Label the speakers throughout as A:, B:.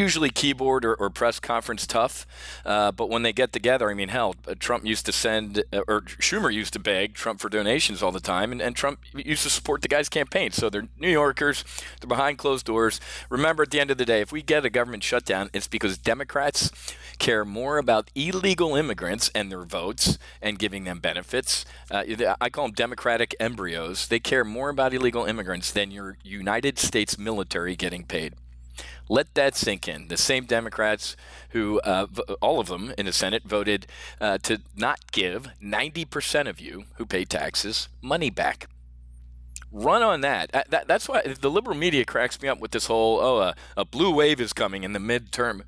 A: usually keyboard or press conference tough, but when they get together, I mean, hell, Trump used to send, or Schumer used to beg Trump for donations all the time, and Trump used to support the guy's campaign. So they're New Yorkers, they're behind closed doors. Remember, at the end of the day, if we get a government shutdown, it's because Democrats care more about illegal immigrants and their votes and giving them benefits. I call them Democratic embryos. They care more about illegal immigrants than your United States military getting paid. Let that sink in. The same Democrats who, all of them in the Senate, voted to not give 90% of you who pay taxes money back. Run on that. That's why the liberal media cracks me up with this whole, a blue wave is coming in the midterm.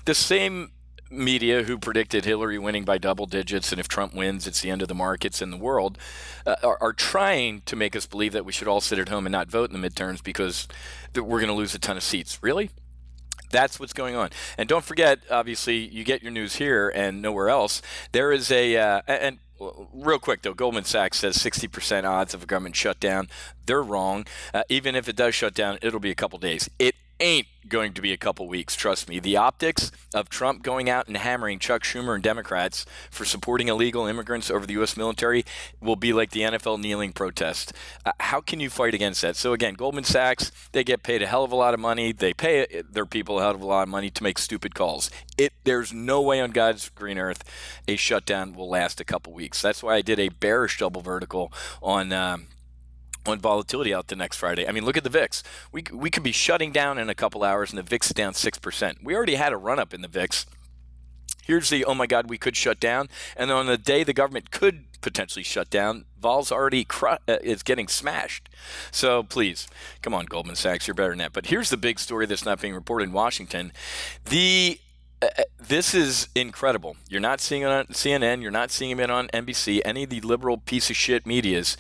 A: The same media who predicted Hillary winning by double digits, and if Trump wins, it's the end of the markets in the world, are trying to make us believe that we should all sit at home and not vote in the midterms because we're going to lose a ton of seats. Really? That's what's going on. And don't forget, obviously, you get your news here and nowhere else. There is and real quick, though, Goldman Sachs says 60% odds of a government shutdown. They're wrong. Even if it does shut down, it'll be a couple days. It ain't going to be a couple weeks, trust me. The optics of Trump going out and hammering Chuck Schumer and Democrats for supporting illegal immigrants over the U.S. military will be like the NFL kneeling protest. How can you fight against that? So again, Goldman Sachs, they get paid a hell of a lot of money. They pay their people a hell of a lot of money to make stupid calls. There's no way on God's green earth a shutdown will last a couple weeks. That's why I did a bearish double vertical on volatility out the next Friday. I mean, look at the VIX. We could be shutting down in a couple hours, and the VIX is down 6%. We already had a run-up in the VIX. Here's the, oh my God, we could shut down. And then on the day the government could potentially shut down, Vol's already is getting smashed. So please, come on, Goldman Sachs, you're better than that. But here's the big story that's not being reported in Washington. This is incredible. You're not seeing it on CNN. You're not seeing it on NBC, any of the liberal piece of shit medias.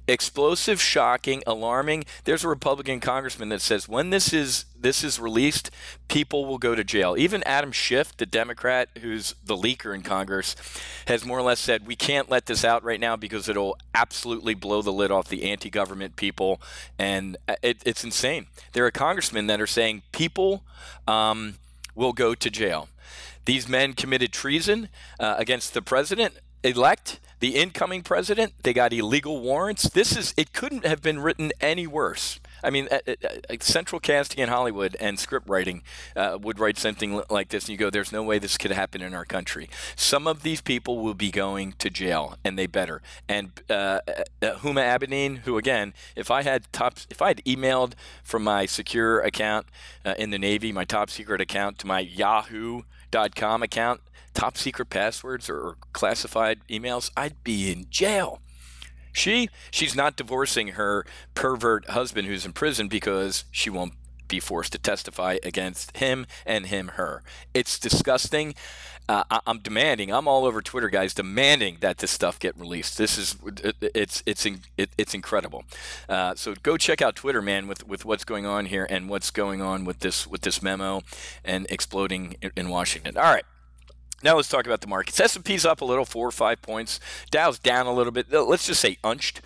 A: Explosive, shocking, alarming. There's a Republican congressman that says when this is released, people will go to jail. Even Adam Schiff, the Democrat who's the leaker in Congress, has more or less said we can't let this out right now because it'll absolutely blow the lid off the anti-government people. And it's insane. There are congressmen that are saying people will go to jail. These men committed treason against the president-elect, the incoming president. They got illegal warrants. It couldn't have been written any worse. I mean, central casting in Hollywood and script writing would write something like this, and you go, there's no way this could happen in our country. Some of these people will be going to jail, and they better. And Huma Abedin, who, again, if I had emailed from my secure account in the Navy, my top secret account, to my Yahoo.com account, top secret passwords or classified emails, I'd be in jail. She's not divorcing her pervert husband who's in prison because she won't be forced to testify against him and her. It's disgusting. I'm all over Twitter, guys, demanding that this stuff get released. It's incredible. So go check out Twitter, man, with what's going on here and what's going on with this memo and exploding in Washington. All right. Now let's talk about the markets. S&P's up a little, 4 or 5 points. Dow's down a little bit. Let's just say unched.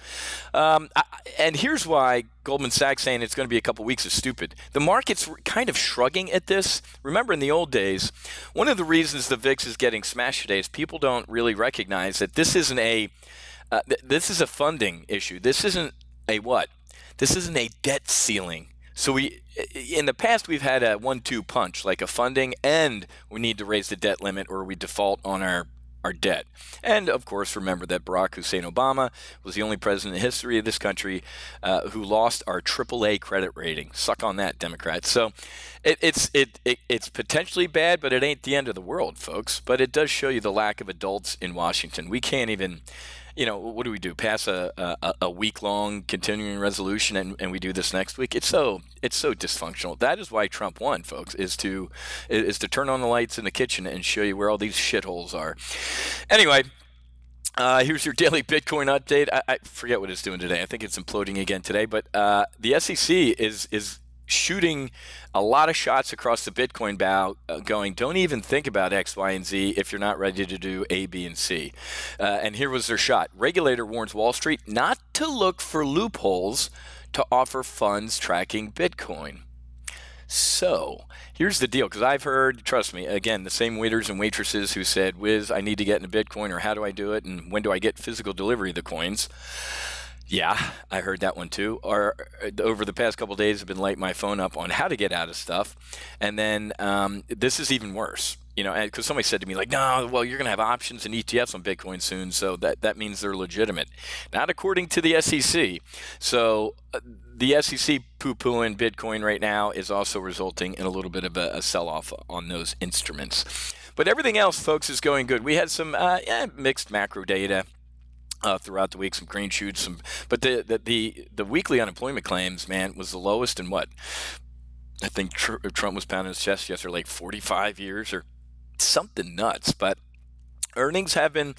A: And here's why Goldman Sachs saying it's going to be a couple weeks is stupid. The market's kind of shrugging at this. Remember, in the old days, one of the reasons the VIX is getting smashed today is people don't really recognize that this isn't this is a funding issue. This isn't a what? This isn't a debt ceiling. So in the past, we've had a 1-2 punch, like a funding, and we need to raise the debt limit or we default on our debt. And, of course, remember that Barack Hussein Obama was the only president in the history of this country who lost our AAA credit rating. Suck on that, Democrats. So it's potentially bad, but it ain't the end of the world, folks. But it does show you the lack of adults in Washington. We can't even... what do we do? Pass a week-long continuing resolution, and we do this next week? It's so dysfunctional. That is why Trump won, folks, is to turn on the lights in the kitchen and show you where all these shitholes are. Anyway, here's your daily Bitcoin update. I forget what it's doing today. I think it's imploding again today. But the SEC is shooting a lot of shots across the Bitcoin bow going, don't even think about X, Y, and Z if you're not ready to do A, B, and C. And here was their shot. Regulator warns Wall Street not to look for loopholes to offer funds tracking Bitcoin. So here's the deal, because I've heard, trust me, again, the same waiters and waitresses who said, Wiz, I need to get into Bitcoin, or how do I do it, and when do I get physical delivery of the coins? Yeah, I heard that one too. Or over the past couple of days, I've been lighting my phone up on how to get out of stuff, and then this is even worse. You know, because somebody said to me like, "No, well, you're going to have options and ETFs on Bitcoin soon, so that means they're legitimate." Not according to the SEC. So the SEC poo-pooing Bitcoin right now is also resulting in a little bit of a sell-off on those instruments. But everything else, folks, is going good. We had some mixed macro data throughout the week, some green shoots, but the weekly unemployment claims, man, was the lowest in what? I think Trump was pounding his chest yesterday, like 45 years or something nuts. But earnings have been,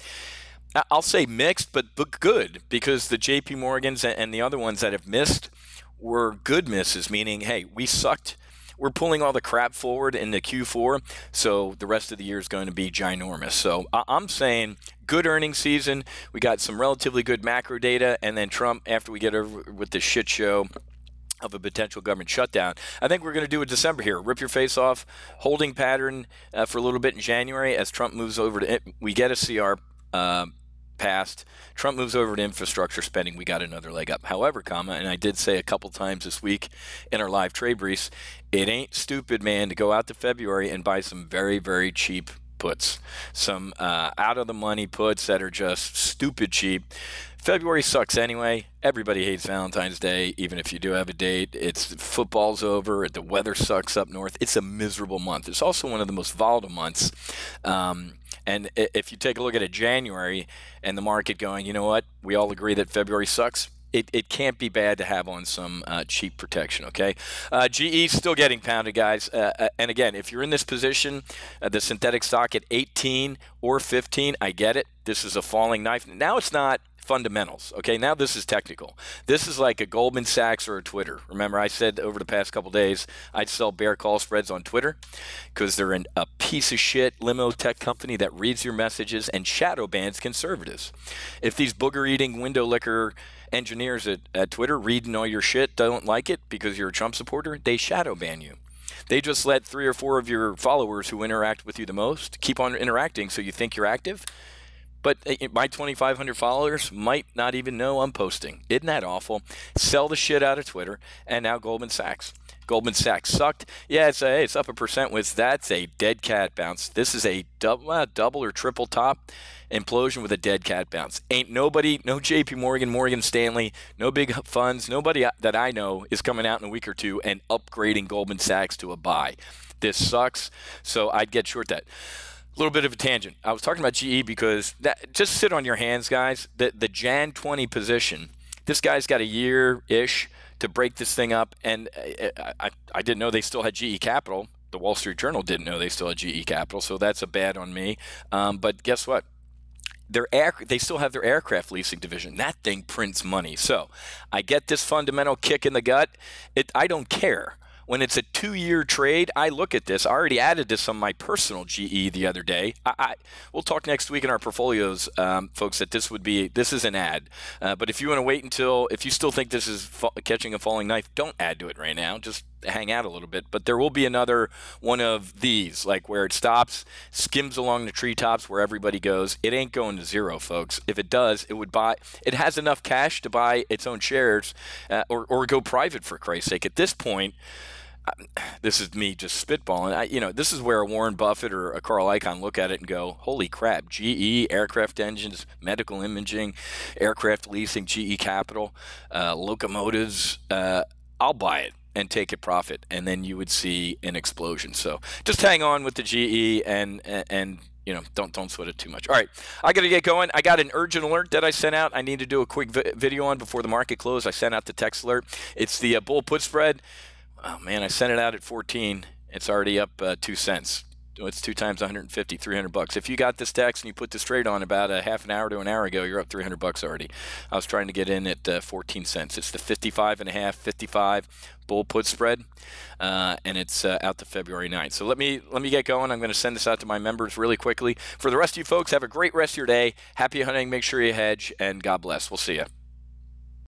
A: I'll say mixed, but good, because the JP Morgans and the other ones that have missed were good misses, meaning, hey, we sucked. We're pulling all the crap forward into Q4, so the rest of the year is going to be ginormous. So I'm saying good earnings season. We got some relatively good macro data, and then Trump, after we get over with the shit show of a potential government shutdown, I think we're going to do a December here. Rip your face off, holding pattern for a little bit in January as Trump moves over to it. We get a CR passed. Trump moves over to infrastructure spending. We got another leg up. However, and I did say a couple times this week in our live trade briefs, it ain't stupid, man, to go out to February and buy some very, very cheap puts, some out of the money puts that are just stupid cheap. February sucks anyway. Everybody hates Valentine's Day, even if you do have a date. It's football's over. The weather sucks up north. It's a miserable month. It's also one of the most volatile months. And if you take a look at January and the market going, you know what? We all agree that February sucks. It can't be bad to have on some cheap protection, okay? GE still getting pounded, guys. And again, if you're in this position, the synthetic stock at 18 or 15, I get it. This is a falling knife. Now it's not fundamentals, okay? Now this is technical. This is like a Goldman Sachs or a Twitter. Remember, I said over the past couple days I'd sell bear call spreads on Twitter because they're a piece of shit limo tech company that reads your messages and shadow bans conservatives. If these booger-eating window licker engineers at Twitter reading all your shit don't like it because you're a Trump supporter, they shadow ban you. They just let 3 or 4 of your followers who interact with you the most keep on interacting so you think you're active. But my 2,500 followers might not even know I'm posting. Isn't that awful? Sell the shit out of Twitter. And now Goldman Sachs. Goldman Sachs sucked. Yeah, it's up 1%. That's a dead cat bounce. This is a double or triple top implosion with a dead cat bounce. Ain't nobody, no JP Morgan, Morgan Stanley, no big funds, nobody that I know is coming out in a week or two and upgrading Goldman Sachs to a buy. This sucks. So I'd get short that. A little bit of a tangent. I was talking about GE because just sit on your hands, guys. The Jan 20 position, this guy's got a year-ish to break this thing up, and I didn't know they still had GE Capital. The Wall Street Journal didn't know they still had GE Capital, so that's a bad on me. But guess what? They still have their aircraft leasing division. That thing prints money. So I get this fundamental kick in the gut. I don't care. When it's a 2-year trade, I look at this. I already added this on my personal GE the other day. We'll talk next week in our portfolios, folks, that this is an ad. But if you want to wait if you still think this is catching a falling knife, don't add to it right now. Just hang out a little bit. But there will be another one of these, like where it stops, skims along the treetops where everybody goes. It ain't going to zero, folks. If it does, it has enough cash to buy its own shares or go private, for Christ's sake. At this point, this is me just spitballing. This is where a Warren Buffett or a Carl Icahn look at it and go, holy crap, GE, aircraft engines, medical imaging, aircraft leasing, GE Capital, locomotives, I'll buy it and take a profit, and then you would see an explosion. So just hang on with the GE and don't sweat it too much. All right, I got to get going. I got an urgent alert that I sent out. I need to do a quick video on before the market closed. I sent out the text alert. It's the bull put spread. Oh, man, I sent it out at 14. It's already up 2 cents. It's 2 times 150, $300. If you got this text and you put this trade on about a half an hour to an hour ago, you're up $300 already. I was trying to get in at 14 cents. It's the 55.5, 55 bull put spread, and it's out to February 9th. So let me get going. I'm going to send this out to my members really quickly. For the rest of you folks, have a great rest of your day. Happy hunting. Make sure you hedge, and God bless. We'll see you.